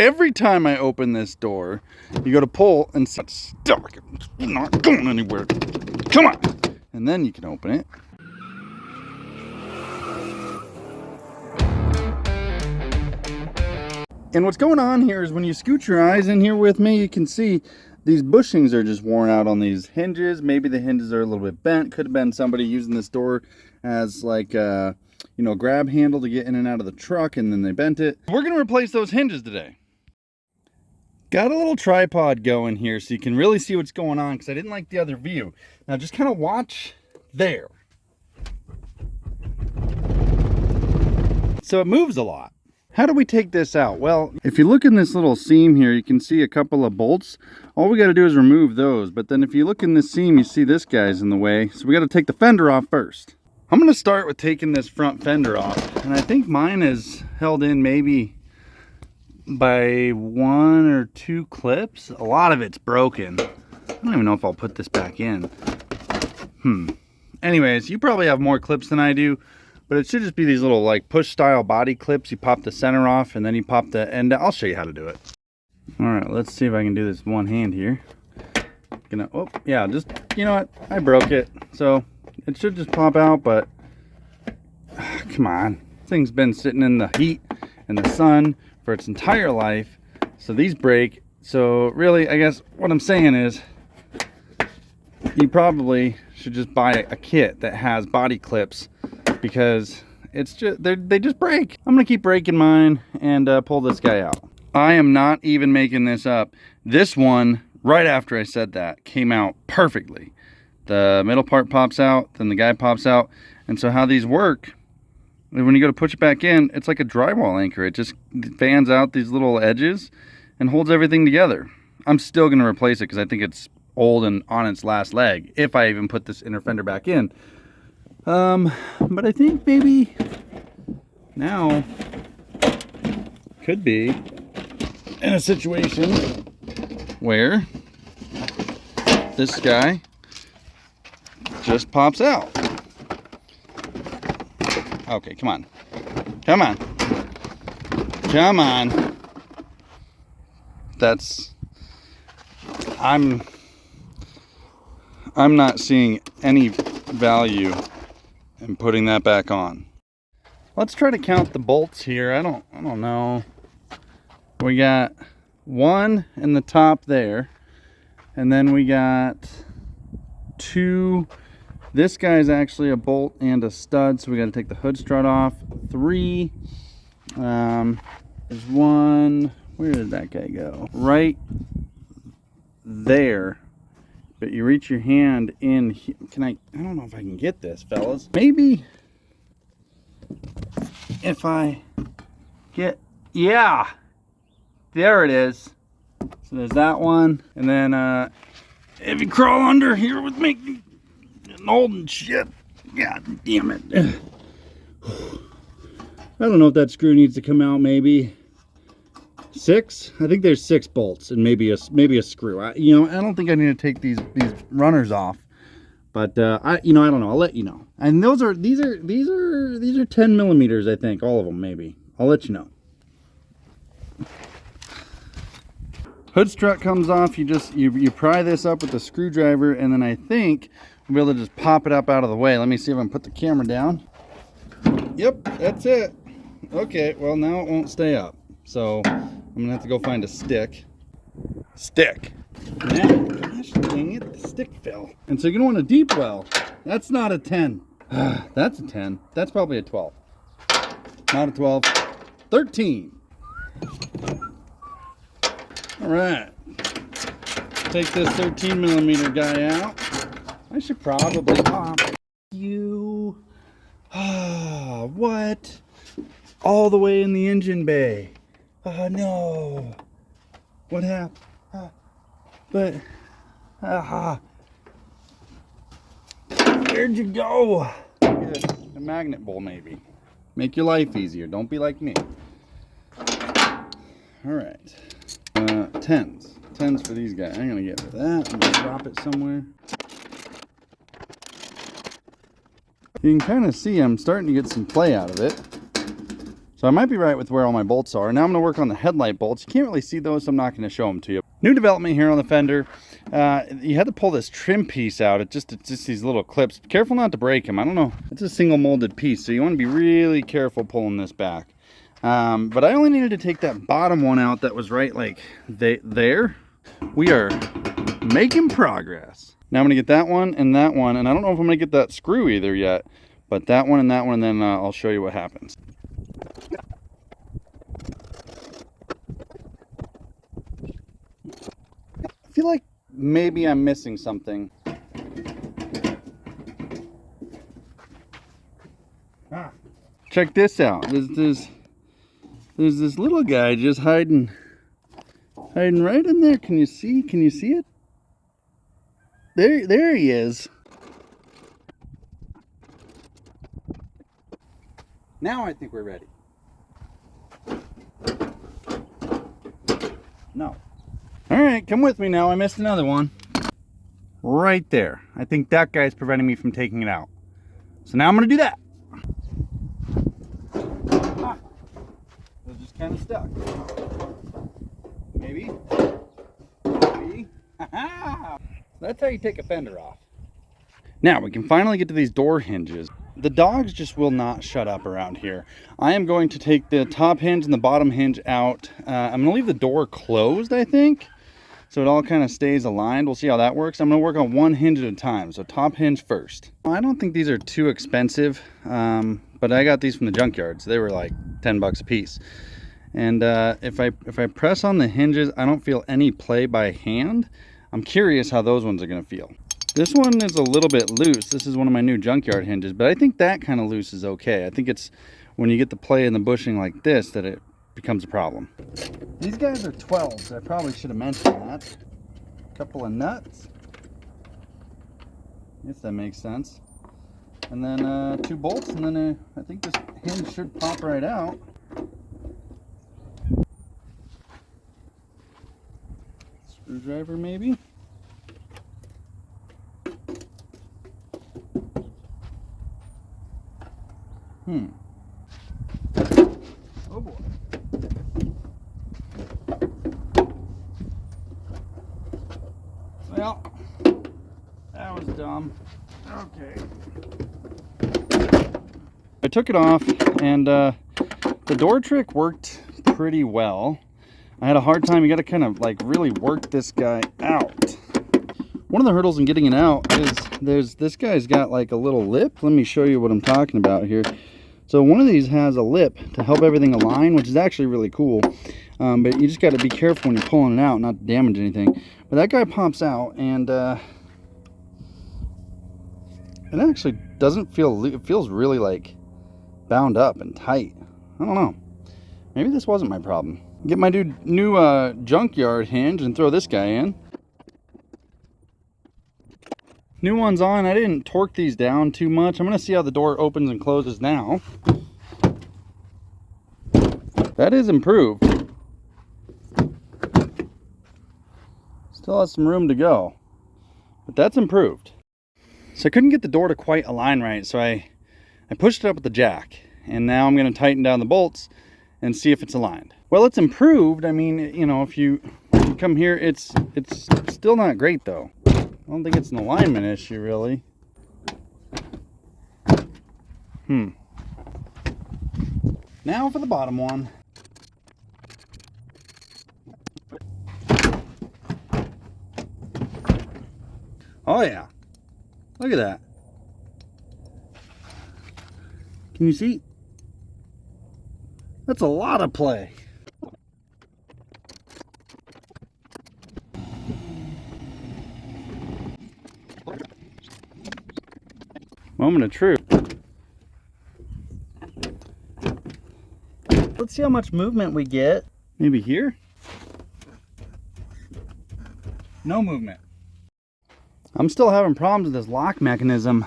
Every time I open this door, you go to pull and it's stuck. It's not going anywhere. Come on. And then you can open it. And what's going on here is when you scoot your eyes in here with me, you can see these bushings are just worn out on these hinges. Maybe the hinges are a little bit bent. Could have been somebody using this door as like a, you know, grab handle to get in and out of the truck, and then they bent it. We're going to replace those hinges today. Got a little tripod going here so you can really see what's going on, because I didn't like the other view. Now just kind of watch there. So it moves a lot. How do we take this out? Well, if you look in this little seam here, you can see a couple of bolts. All we got to do is remove those. But then if you look in this seam, you see this guy's in the way. So we got to take the fender off first. I'm going to start with taking this front fender off. And I think mine is held in maybe by 1 or 2 clips. A lot of it's broken. I don't even know if I'll put this back in. Anyways, you probably have more clips than I do. But it should just be these little like push style body clips. You pop the center off and then you pop the end. I'll show you how to do it. All right, let's see if I can do this one hand here. Oh yeah, just, you know what? I broke it. So it should just pop out, but come on. This thing's been sitting in the heat and the sun for its entire life. So these break. So really, I guess what I'm saying is you probably should just buy a kit that has body clips, because it's just they just break. I'm gonna keep breaking mine and pull this guy out. I am not even making this up. This one, right after I said that, came out perfectly. The middle part pops out, then the guy pops out. And so how these work, when you go to push it back in, it's like a drywall anchor. It just fans out these little edges and holds everything together. I'm still gonna replace it because I think it's old and on its last leg, if I even put this inner fender back in. But I think maybe now could be in a situation where this guy just pops out. Okay, come on. Come on. Come on. That's... I'm not seeing any value and putting that back on. Let's try to count the bolts here. I don't know. We got 1 in the top there, and then we got 2. This guy's actually a bolt and a stud, so we got to take the hood strut off. 3. There's 1. Where did that guy go? Right there. But you reach your hand in. I don't know if I can get this, fellas. Maybe if I get, yeah, there it is. So there's that one. And then if you crawl under here with me, getting old and shit. God damn it. I don't know if that screw needs to come out. Maybe 6. I think there's 6 bolts and maybe a screw. I don't think I need to take these runners off, but I don't know. I'll let you know. And these are 10 millimeters, I think, all of them. Maybe I'll let you know. Hood strut comes off. You pry this up with a screwdriver, and then I think we'll be able to just pop it up out of the way. Let me see if I can put the camera down. Yep, that's it. Okay, well now it won't stay up, so I'm gonna have to go find a stick. Man, gosh dang it, the stick fell. And so you're gonna want a deep well. That's not a 10. That's a 10. That's probably a 12. Not a 12. 13. All right. Take this 13 millimeter guy out. I should probably pop you. What? All the way in the engine bay. Oh no. What happened? Where'd you go? Get a magnet bowl maybe. Make your life easier. Don't be like me. All right. 10s. 10s for these guys. I'm gonna get rid of that. I'm gonna drop it somewhere. You can kind of see I'm starting to get some play out of it. So I might be right with where all my bolts are. Now I'm going to work on the headlight bolts. You can't really see those, so I'm not going to show them to you. New development here on the fender. You had to pull this trim piece out. It's just these little clips. Be careful not to break them. I don't know. It's a single molded piece, so you want to be really careful pulling this back. But I only needed to take that bottom one out that was right like there. We are making progress. Now I'm going to get that one, and I don't know if I'm going to get that screw either yet. But that one, and then I'll show you what happens. I feel like maybe I'm missing something. Check this out. There's this little guy just hiding right in there. Can you see it? There he is. Now I think we're ready. No. All right, come with me now. I missed another one. Right there. I think that guy's preventing me from taking it out. So now I'm going to do that. They're just kind of stuck. Maybe. That's how you take a fender off. Now we can finally get to these door hinges. The dogs just will not shut up around here. I am going to take the top hinge and the bottom hinge out. I'm going to leave the door closed, I think, so it all kind of stays aligned. We'll see how that works. I'm going to work on one hinge at a time, so top hinge first. I don't think these are too expensive, but I got these from the junkyard, so they were like 10 bucks a piece. And if I press on the hinges, I don't feel any play by hand. I'm curious how those ones are going to feel. This one is a little bit loose. This is one of my new junkyard hinges, but I think that kind of loose is okay. I think it's when you get the play in the bushing like this that it becomes a problem. These guys are 12, so I probably should have mentioned that. A couple of nuts. Yes, that makes sense. And then 2 bolts, and then I think this hinge should pop right out. Screwdriver maybe. Oh boy. Well, that was dumb. Okay. I took it off, and the door trick worked pretty well. I had a hard time. You got to kind of like really work this guy out. One of the hurdles in getting it out is this guy's got like a little lip. Let me show you what I'm talking about here. So one of these has a lip to help everything align, which is actually really cool. But you just got to be careful when you're pulling it out, not to damage anything. But that guy pops out, and it actually doesn't feel, it feels really like bound up and tight. I don't know. Maybe this wasn't my problem. Get my new junkyard hinge and throw this guy in. New one's on. I didn't torque these down too much. I'm going to see how the door opens and closes now. That is improved. Still has some room to go, but that's improved. So I couldn't get the door to quite align right, so I pushed it up with the jack, and now I'm going to tighten down the bolts and see if it's aligned. Well, it's improved. I mean, you know, if you come here, it's still not great though. I don't think it's an alignment issue, really. Now for the bottom one. Oh yeah. Look at that. Can you see? That's a lot of play. Moment of truth. Let's see how much movement we get. Maybe here? No movement. I'm still having problems with this lock mechanism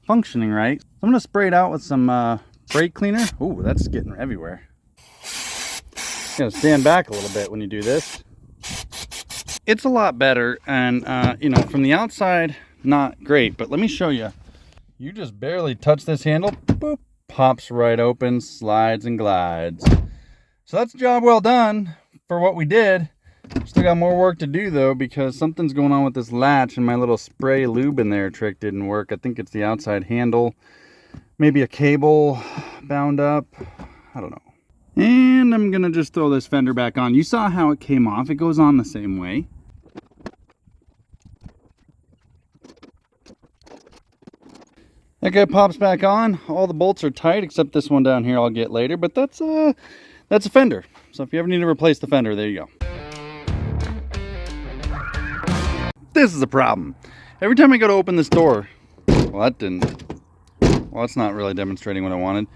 functioning right. I'm gonna spray it out with some brake cleaner. Ooh, that's getting everywhere. You gotta stand back a little bit when you do this. It's a lot better, and you know, from the outside, not great, but let me show you. You just barely touch this handle, boop, pops right open, slides and glides. So that's a job well done for what we did. Still got more work to do though, because something's going on with this latch and my little spray lube in there trick didn't work. I think it's the outside handle, maybe a cable bound up, I don't know. And I'm gonna just throw this fender back on. You saw how it came off. It goes on the same way. That guy pops back on. All the bolts are tight except this one down here I'll get later, but that's a fender. So if you ever need to replace the fender, there you go. This is a problem. Every time I go to open this door, well, that's not really demonstrating what I wanted.